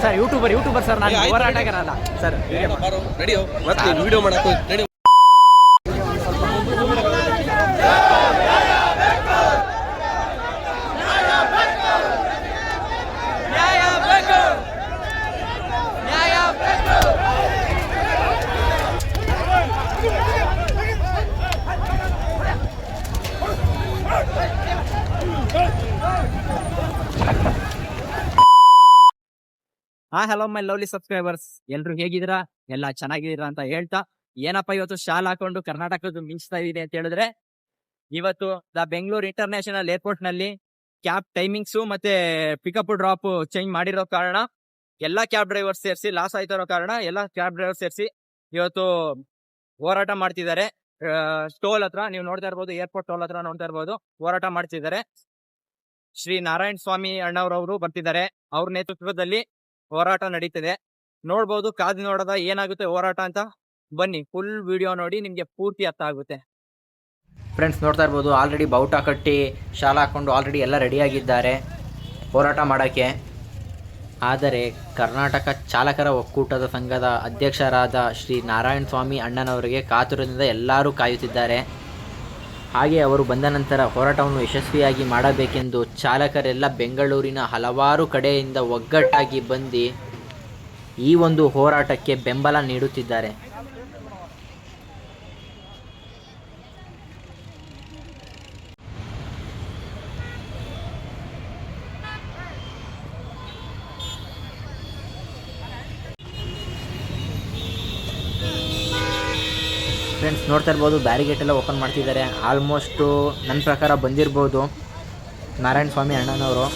Sir YouTuber sir, ನಾನು ಹೋರಾಟಗಾರ ಅಲ್ಲ ಸರ್. ರೆಡಿಯೋ ಮತ್ತೆ ವಿಡಿಯೋ ಮಾಡಕ್ಕೆ ready. Hello my lovely subscribers, ಎಲ್ರು ಹೇಗಿದ್ದೀರಾ? ಎಲ್ಲ ಚೆನ್ನಾಗಿದ್ದೀರಾ ಅಂತ ಹೇಳ್ತಾ, ಏನಪ್ಪ ಇವತ್ತು ಶಾಲ್ ಹಾಕೊಂಡು ಕರ್ನಾಟಕದ ಮಿಂಚ್ತಾ ಇದೆ ಅಂತ ಹೇಳಿದ್ರೆ, ಇವತ್ತು ದ ಬೆಂಗಳೂರು ಇಂಟರ್ನ್ಯಾಷನಲ್ ಏರ್ಪೋರ್ಟ್ ನಲ್ಲಿ ಕ್ಯಾಬ್ ಟೈಮಿಂಗ್ಸು ಮತ್ತೆ ಪಿಕಪ್ ಡ್ರಾಪ್ ಚೇಂಜ್ ಮಾಡಿರೋ ಕಾರಣ ಎಲ್ಲಾ ಕ್ಯಾಬ್ ಡ್ರೈವರ್ಸ್ ಸೇರಿಸಿ ಲಾಸ್ ಆಯ್ತಿರೋ ಕಾರಣ ಎಲ್ಲಾ ಕ್ಯಾಬ್ ಡ್ರೈವರ್ ಸೇರಿಸಿ ಇವತ್ತು ಹೋರಾಟ ಮಾಡ್ತಿದ್ದಾರೆ. ಟೋಲ್ ಹತ್ರ ನೀವು ನೋಡ್ತಾ ಇರ್ಬೋದು, ಏರ್ಪೋರ್ಟ್ ಟೋಲ್ ಹತ್ರ ನೋಡ್ತಾ ಇರ್ಬೋದು, ಹೋರಾಟ ಮಾಡ್ತಿದ್ದಾರೆ. ಶ್ರೀ ನಾರಾಯಣ ಸ್ವಾಮಿ ಅಣ್ಣವ್ರವರು ಬರ್ತಿದ್ದಾರೆ. ಅವ್ರ ನೇತೃತ್ವದಲ್ಲಿ ಹೋರಾಟ ನಡೀತಿದೆ. ನೋಡ್ಬೋದು, ಕಾದು ನೋಡದ ಏನಾಗುತ್ತೆ ಹೋರಾಟ ಅಂತ. ಬನ್ನಿ, ಫುಲ್ ವಿಡಿಯೋ ನೋಡಿ, ನಿಮ್ಗೆ ಪೂರ್ತಿ ಅರ್ಥ ಆಗುತ್ತೆ. ಫ್ರೆಂಡ್ಸ್, ನೋಡ್ತಾ ಇರ್ಬೋದು, ಆಲ್ರೆಡಿ ಬಾವುಟ ಕಟ್ಟಿ ಶಾಲ ಹಾಕೊಂಡು ಆಲ್ರೆಡಿ ಎಲ್ಲ ರೆಡಿಯಾಗಿದ್ದಾರೆ ಹೋರಾಟ ಮಾಡೋಕ್ಕೆ. ಆದರೆ ಕರ್ನಾಟಕ ಚಾಲಕರ ಒಕ್ಕೂಟದ ಸಂಘದ ಅಧ್ಯಕ್ಷರಾದ ಶ್ರೀ ನಾರಾಯಣ ಸ್ವಾಮಿ ಅಣ್ಣನವರಿಗೆ ಕಾತುರದಿಂದ ಎಲ್ಲರೂ ಕಾಯುತ್ತಿದ್ದಾರೆ. ಹಾಗೆ ಅವರು ಬಂದ ನಂತರ ಹೋರಾಟವನ್ನು ಯಶಸ್ವಿಯಾಗಿ ಮಾಡಬೇಕೆಂದು ಚಾಲಕರೆಲ್ಲ ಬೆಂಗಳೂರಿನ ಹಲವಾರು ಕಡೆಯಿಂದ ಒಗ್ಗಟ್ಟಾಗಿ ಬಂದು ಈ ಒಂದು ಹೋರಾಟಕ್ಕೆ ಬೆಂಬಲ ನೀಡುತ್ತಿದ್ದಾರೆ. ಫ್ರೆಂಡ್ಸ್, ನೋಡ್ತಾ ಇರ್ಬೋದು, ಬ್ಯಾರಿಗೇಟ್ ಎಲ್ಲ ಓಪನ್ ಮಾಡ್ತಿದ್ದಾರೆ. ಆಲ್ಮೋಸ್ಟು ನನ್ನ ಪ್ರಕಾರ ಬಂದಿರ್ಬೋದು ನಾರಾಯಣ ಸ್ವಾಮಿ ಅಣ್ಣನವರು.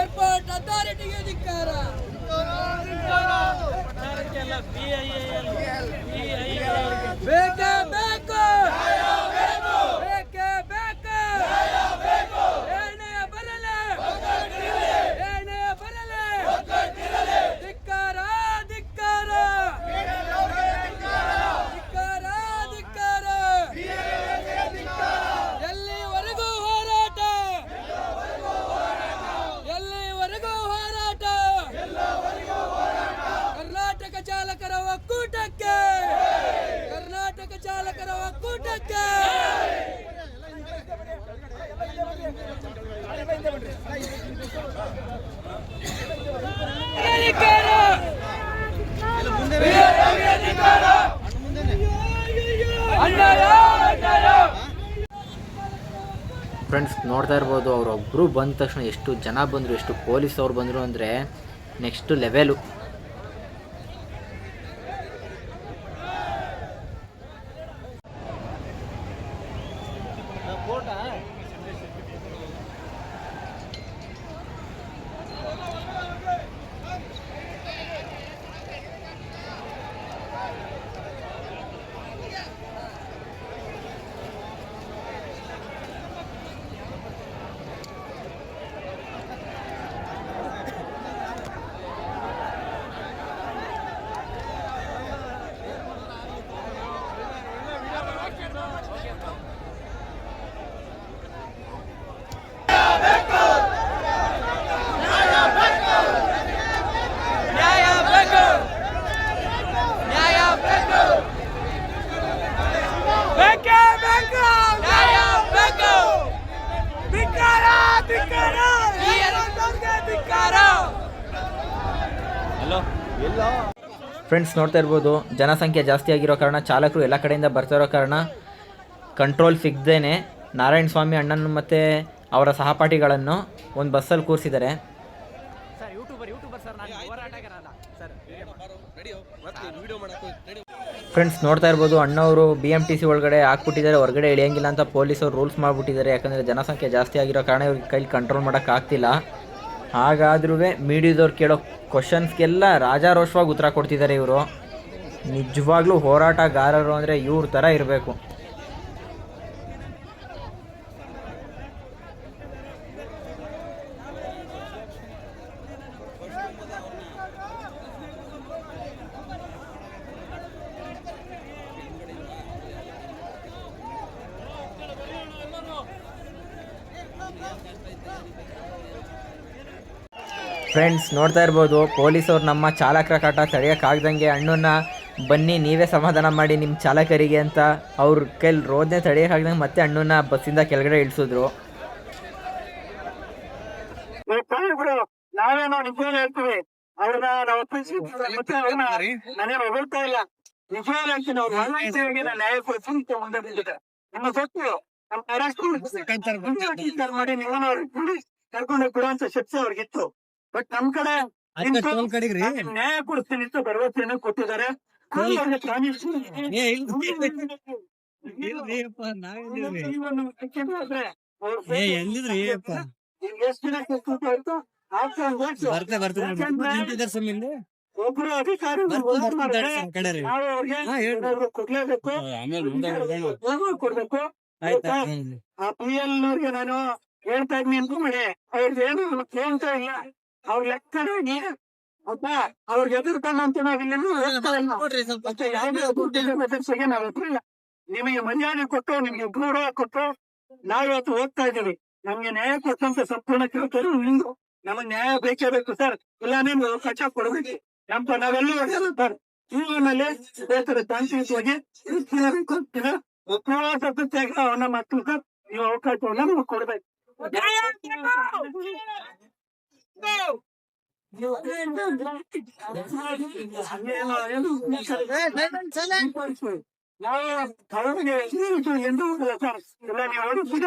ಏರ್ಪೋರ್ಟ್ ಅಥಾರಿಟಿಗೆ ಧಿಕ್ಕಾರ. ಬೇಕೇ ಬೇಕು, ಬೇಕೇ ಬೇಕು, ಏನೇ ಬರಲಿ, ಏನೇ ಬರಲಿ, ಧಿಕ್ಕಾರ, ಧಿಕ್ಕಾರ, ಧಿಕ್ಕಾರ, ಧಿಕ್ಕಾರ. ಎಲ್ಲಿವರೆಗೂ ಹೋರಾಟ, ಎಲ್ಲಿವರೆಗೂ ಹೋರಾಟ. ಕರ್ನಾಟಕ ಚಾಲಕರ ಒಕ್ಕೂಟಕ್ಕೆ, ಕರ್ನಾಟಕ ಚಾಲಕರ ಒಕ್ಕೂಟಕ್ಕೆ. ಫ್ರೆಂಡ್ಸ್, ನೋಡ್ತಾ ಇರ್ಬೋದು, ಅವರೊಬ್ಬರು ಬಂದ ತಕ್ಷಣ ಎಷ್ಟು ಜನ ಬಂದರು, ಎಷ್ಟು ಪೊಲೀಸ್ ಅವ್ರು ಬಂದರು ಅಂದರೆ ನೆಕ್ಸ್ಟ್ ಲೆವೆಲು. ಫ್ರೆಂಡ್ಸ್ ನೋಡ್ತಾ ಇರ್ಬೋದು, ಜನಸಂಖ್ಯೆ ಜಾಸ್ತಿ ಆಗಿರೋ ಕಾರಣ ಚಾಲಕರು ಎಲ್ಲ ಕಡೆಯಿಂದ ಬರ್ತಾ ಇರೋ ಕಾರಣ ಕಂಟ್ರೋಲ್ ಸಿಗದೇನೆ ನಾರಾಯಣ ಸ್ವಾಮಿ ಅಣ್ಣನ ಮತ್ತು ಅವರ ಸಹಪಾಠಿಗಳನ್ನು ಒಂದು ಬಸ್ಸಲ್ಲಿ ಕೂರಿಸಿದ್ದಾರೆ. ಫ್ರೆಂಡ್ಸ್ ನೋಡ್ತಾ ಇರ್ಬೋದು, ಅಣ್ಣವರು BMTC ಒಳಗಡೆ ಹಾಕ್ಬಿಟ್ಟಿದ್ದಾರೆ, ಹೊರಗಡೆ ಇಳಿಯಂಗಿಲ್ಲ ಅಂತ ಪೊಲೀಸರು ರೂಲ್ಸ್ ಮಾಡಿಬಿಟ್ಟಿದ್ದಾರೆ. ಯಾಕಂದರೆ ಜನಸಂಖ್ಯೆ ಜಾಸ್ತಿ ಆಗಿರೋ ಕಾರಣ ಇವ್ರಿಗೆ ಕೈಲಿ ಕಂಟ್ರೋಲ್ ಮಾಡೋಕ್ಕಾಗ್ತಿಲ್ಲ. ಹಾಗಾದ್ರೂ ಮೀಡಿಯಾದವ್ರು ಕೇಳೋ ಕ್ವಶನ್ಸ್ಗೆಲ್ಲ ರಾಜಾರೋಷವಾಗಿ ಉತ್ತರ ಕೊಡ್ತಿದ್ದಾರೆ ಇವರು. ನಿಜವಾಗ್ಲೂ ಹೋರಾಟಗಾರರು ಅಂದರೆ ಇವ್ರ ಥರ ಇರಬೇಕು. ಫ್ರೆಂಡ್ಸ್ ನೋಡ್ತಾ ಇರ್ಬೋದು, ಪೊಲೀಸವ್ರು ನಮ್ಮ ಚಾಲಕರ ಕಾಟ ತಡೆಯೋಕ್ಕಾಗ್ದಂಗೆ ಅಣ್ಣನ ಬನ್ನಿ ನೀವೇ ಸಮಾಧಾನ ಮಾಡಿ ನಿಮ್ಮ ಚಾಲಕರಿಗೆ ಅಂತ ಅವ್ರ ಕೈಲಿ ರೋದನೆ ತಡೆಯೋಕ್ಕಾಗ್ದಂಗೆ ಮತ್ತೆ ಅಣ್ಣನ ಬಸ್ಸಿಂದ ಕೆಳಗಡೆ ಇಳಿಸಿದ್ರು. ನಾವೇನೋ ನಿಜವಾಗ್ಲೂ ಹೇಳ್ತೀವಿ, ಅವ್ರನ್ನ ನಾವು ಮತ್ತೆ ಅವ್ರನ್ನ ನಾನೇನು ಹೊಗಳ್ತಾ ಇಲ್ಲ. ನಿಜವಾಗ್ಲೂ ಹೇಳ್ತೀನಿ, ಅವ್ರ ಒಳ್ಳೆ ಸೇವೆಗೆ ನಾನು ನ್ಯಾಯ ಕೊಡ್ತೀನಿ ಮುಂದೆ ಬಂದಿದೆ. ನಮ್ಮ ಸೊತ್ತು ನಮ್ಮ ಮಾಡಿ ನೀವು ಕರ್ಕೊಂಡು ಕೊಡುವಂತ ಶಕ್ತಿ ಅವ್ರಿಗಿತ್ತು. ಬಟ್ ನಮ್ ಕಡೆ ನ್ಯಾಯ ಕೊಡಿಸ್ತೀನಿ ಅಂತ ಭರವಸೆಯನ್ನು ಕೊಟ್ಟಿದ್ದಾರೆ. ಎಷ್ಟು ದಿನ ಒಬ್ರು ಅಧಿಕಾರಿ ಕೊಡ್ಲೇಬೇಕು, ಕೊಡ್ಬೇಕು. ಆ PL ಅವ್ರಿಗೆ ನಾನು ಹೇಳ್ತಾ ಇದ್ದೀನಿ ಅನ್ಕೊಂಬಿಡಿ, ಅವ್ರಿಗೆ ಏನು ಕೇಳ್ತಾ ಇಲ್ಲ. ಅವ್ರ ಲೆಕ್ಕನೇ ಅಪ್ಪ ಅವ್ರಿಗೆ ಎದುರ್ಕೊಂಡಂತ ನಾವಿಲ್ಲ ನಿಮಗೆ ಮರ್ಯಾದೆ ಕೊಟ್ಟು ನಿಮ್ಗೆ ಗೌರವ ಕೊಟ್ಟು ನಾವಿವತ್ತು ಹೋಗ್ತಾ ಇದ್ದೀವಿ. ನಮ್ಗೆ ನ್ಯಾಯ ಕೊಟ್ಟಂತ ಸಂಪೂರ್ಣ ಕೇಳ್ತಾರೆ. ನಿಮ್ದು ನಮಗ್ ನ್ಯಾಯ ಬೇಕೇ ಬೇಕು ಸರ್, ಇಲ್ಲ ನೀವು ಅವಕಾಶ ಕೊಡ್ಬೇಕು. ನಾವೆಲ್ಲ ಸರ್ ಜೀವನಲ್ಲಿ ಬೇತರ ತಾಂತ್ರಿಕವಾಗಿ ಅವನ ಮಕ್ಕಳು ಸರ್ ನೀವು ಅವಕಾಶವನ್ನ ನಮಗೆ ಕೊಡ್ಬೇಕು. ನಾವು ಎಂದು ಹೋಗಲ್ಲ ಸರ್, ಇಲ್ಲ ನೀವು ಹೊಡಿಸ್ತೀರ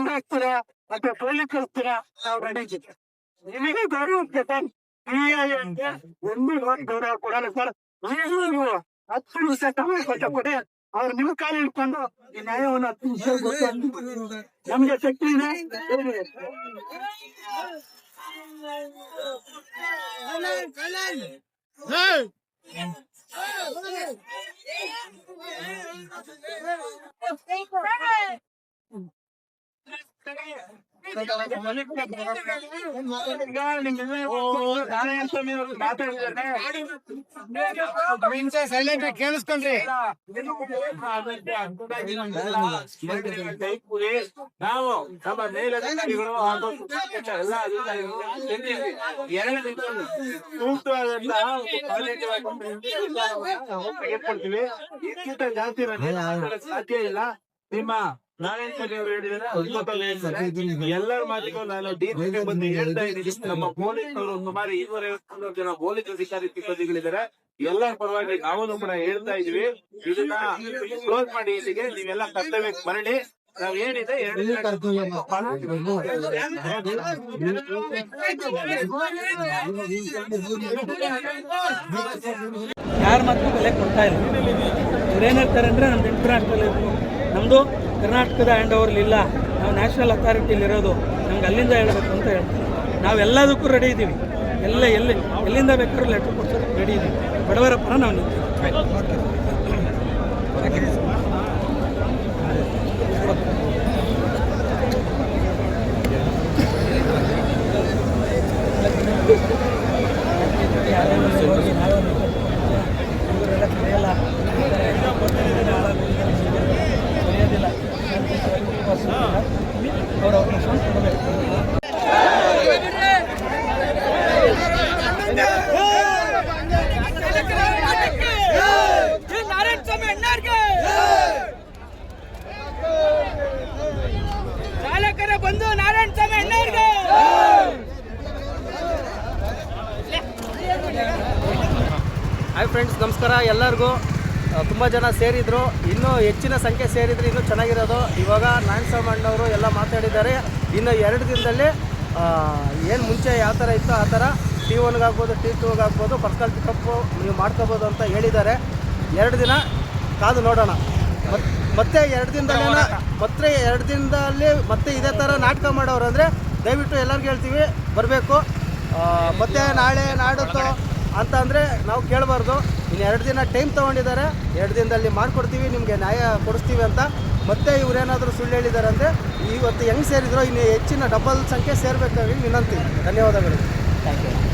ಹಾಕ್ತೀರಾ ಮತ್ತೆ ಪೊಲೀಸ್ ಕಳಿಸ್ತೀರಾ, ನಾವು ರೆಡಿ ನಿಮಗೆ ಗೌರವ ಸರ್. ಒಂದು ಗೌರವ ಕೊಡಲ್ಲ ಸರ್. ನೀವು 10 ನಿಮಿಷ ಸಮಯ ಕೊಟ್ಟೆ ಅವ್ರು ನಿಮ್ಮ ಕಾಲ ಇಟ್ಕೊಂಡು ಈ ನ್ಯಾಯವನ್ನು 10 ನಿಮಿಷ ನಮ್ಗೆ ಶಕ್ತಿ ಇದೆ. ಸೈಲೆಂಟ್ ಕೇಳಿಸ್ಕೊಂಡ್ರಿ. ನಾವು ನಮ್ಮ ಮೇಲಧಿಕಾರಿಗಳು ಹಾಗೂ ಎಲ್ಲ ತೆಗೆದುಕೊಳ್ತೀವಿ. ಇದಕ್ಕಿಂತ ಜಾಸ್ತಿ ಸಾಧ್ಯ ಇಲ್ಲ. ನಿಮ್ಮ ನಾರಾಯಣ ಅವರು ಹೇಳಿದ್ದಾರೆ ಎಲ್ಲರ ಮಾತಿಗೂ ನಾನು ಡೀಪ್ ಬಂದು ಹೇಳ್ತಾ ಇದ್ದೀನಿ. ನಮ್ಮ ಪೊಲೀಸರು ಸುಮಾರು 250 ಜನ ಪೊಲೀಸ್ ಅಧಿಕಾರಿ ಸಿಬ್ಬಂದಿಗಳಿದ್ದಾರೆ. ಎಲ್ಲರ ಪರವಾಗಿ ನಾವು ಕೂಡ ಹೇಳ್ತಾ ಇದೀವಿ, ಇದನ್ನ ಕ್ಲೋಸ್ ಮಾಡಿ ಇಲ್ಲಿಗೆ ನೀವೆಲ್ಲ ಕರ್ತವ್ಯಕ್ಕೆ ಮರಳಿ. ನಾವ್ ಏನಿದೆ ಯಾರ ಮಾತು ಬೆಲೆ ಕೊಡ್ತಾ ಇಲ್ಲ. ಇವ್ರೇನ್ ಹೇಳ್ತಾರೆ ಅಂದ್ರೆ ನಮ್ದು ಇಂಟರ್ನ್ಯಾಷನಲ್ ನಮ್ದು ಕರ್ನಾಟಕದ ಹ್ಯಾಂಡ್ ಓವರ್ ಇಲ್ಲ, ನಾವು ನ್ಯಾಷನಲ್ ಅಥಾರಿಟಿಲಿ ಇರೋದು, ನಮ್ಗೆ ಅಲ್ಲಿಂದ ಹೇಳಬೇಕು ಅಂತ ಹೇಳ್ತೀವಿ. ನಾವೆಲ್ಲದಕ್ಕೂ ರೆಡಿ ಇದ್ದೀವಿ. ಎಲ್ಲಿಂದ ಬೇಕಾದ್ರೂ ಲೆಟರ್ ಕೊಡ್ಸೋದಕ್ಕೆ ರೆಡಿ ಇದ್ದೀವಿ. ಬಡವರ ಪರ ನಾವು ನಿಂತೀವಿ. ನಾರಾಯಣ ಸ್ವಾಮಿ ಅಣ್ಣಾರ್ಗೆ ಎಲ್ಲರಿಗೂ. ತುಂಬ ಜನ ಸೇರಿದ್ರು, ಇನ್ನೂ ಹೆಚ್ಚಿನ ಸಂಖ್ಯೆ ಸೇರಿದ್ರೆ ಇನ್ನೂ ಚೆನ್ನಾಗಿರೋದು. ಇವಾಗ ನಾರಾಯಣಸ್ವಾಮಿ ಅಣ್ಣವರು ಎಲ್ಲ ಮಾತಾಡಿದ್ದಾರೆ. ಇನ್ನು 2 ದಿನದಲ್ಲಿ ಏನು ಮುಂಚೆ ಯಾವ ಥರ ಇತ್ತು ಆ ಥರ T1 T2 ಪರ್ಸನಲ್ ಪಿಕಪ್ಪು ನೀವು ಮಾಡ್ಕೋಬೋದು ಅಂತ ಹೇಳಿದ್ದಾರೆ. 2 ದಿನ ಕಾದು ನೋಡೋಣ. ಮತ್ತೆ 2 ದಿನದಲ್ಲಿ ಮತ್ತೆ ಇದೇ ಥರ ನಾಟಕ ಮಾಡೋರು ಅಂದರೆ ದಯವಿಟ್ಟು ಎಲ್ಲರಿಗೂ ಹೇಳ್ತೀವಿ ಬರಬೇಕು. ಮತ್ತೆ ನಾಳೆ ನಾಡಿದ್ದು ಅಂತ ಅಂದರೆ ನಾವು ಕೇಳಬಾರ್ದು. ಇನ್ನು 2 ದಿನ ಟೈಮ್ ತೊಗೊಂಡಿದ್ದಾರೆ, 2 ದಿನದಲ್ಲಿ ಮಾಡಿಕೊಡ್ತೀವಿ, ನಿಮಗೆ ನ್ಯಾಯ ಕೊಡಿಸ್ತೀವಿ ಅಂತ. ಮತ್ತೆ ಇವರೇನಾದರೂ ಸುಳ್ಳು ಹೇಳಿದ್ದಾರೆ ಅಂದರೆ ಇವತ್ತು ಹೆಂಗೆ ಸೇರಿದ್ರು ಇನ್ನು ಹೆಚ್ಚಿನ ಡಬಲ್ ಸಂಖ್ಯೆ ಸೇರಬೇಕಾಗಿ ವಿನಂತಿ. ಧನ್ಯವಾದಗಳು.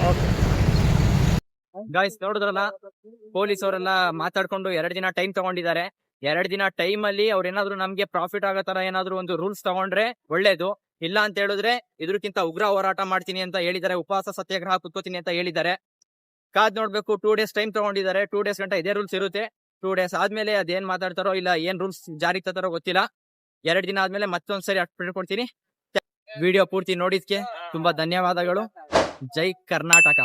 ಓಕೆ ಗಾಯ್ಸ್, ನೋಡಿದ್ರಲ್ಲ, ಪೊಲೀಸ್ ಅವರೆಲ್ಲ ಮಾತಾಡ್ಕೊಂಡು 2 ದಿನ ಟೈಮ್ ತಗೊಂಡಿದ್ದಾರೆ. 2 ದಿನ ಟೈಮ್ ಅಲ್ಲಿ ಅವ್ರೇನಾದ್ರು ನಮ್ಗೆ ಪ್ರಾಫಿಟ್ ಆಗೋ ತರ ಏನಾದ್ರು ಒಂದು ರೂಲ್ಸ್ ತಗೊಂಡ್ರೆ ಒಳ್ಳೇದು. ಇಲ್ಲ ಅಂತ ಹೇಳಿದ್ರೆ ಇದಕ್ಕಿಂತ ಉಗ್ರ ಹೋರಾಟ ಮಾಡ್ತೀನಿ ಅಂತ ಹೇಳಿದ್ದಾರೆ, ಉಪವಾಸ ಸತ್ಯಾಗ್ರಹ ಕುತ್ಕೋತೀನಿ ಅಂತ ಹೇಳಿದ್ದಾರೆ. ಕಾದ್ ನೋಡ್ಬೇಕು. 2 ಡೇಸ್ ಟೈಮ್ ತಗೊಂಡಿದ್ದಾರೆ. 2 ಡೇಸ್ ಗಂಟ ಇದೇ ರೂಲ್ಸ್ ಇರುತ್ತೆ. 2 ಡೇಸ್ ಆದ್ಮೇಲೆ ಅದೇನ್ ಮಾತಾಡ್ತಾರೋ ಇಲ್ಲ ಏನ್ ರೂಲ್ಸ್ ಜಾರಿಗೆ ತರ್ತಾರೋ ಗೊತ್ತಿಲ್ಲ. 2 ದಿನ ಆದ್ಮೇಲೆ ಮತ್ತೊಂದ್ಸರಿ ಅಪ್ಡೇಟ್ ಕೊಡ್ತೀನಿ. ವಿಡಿಯೋ ಪೂರ್ತಿ ನೋಡಿದ್ಕೆ ತುಂಬಾ ಧನ್ಯವಾದಗಳು. ಜೈ ಕರ್ನಾಟಕ.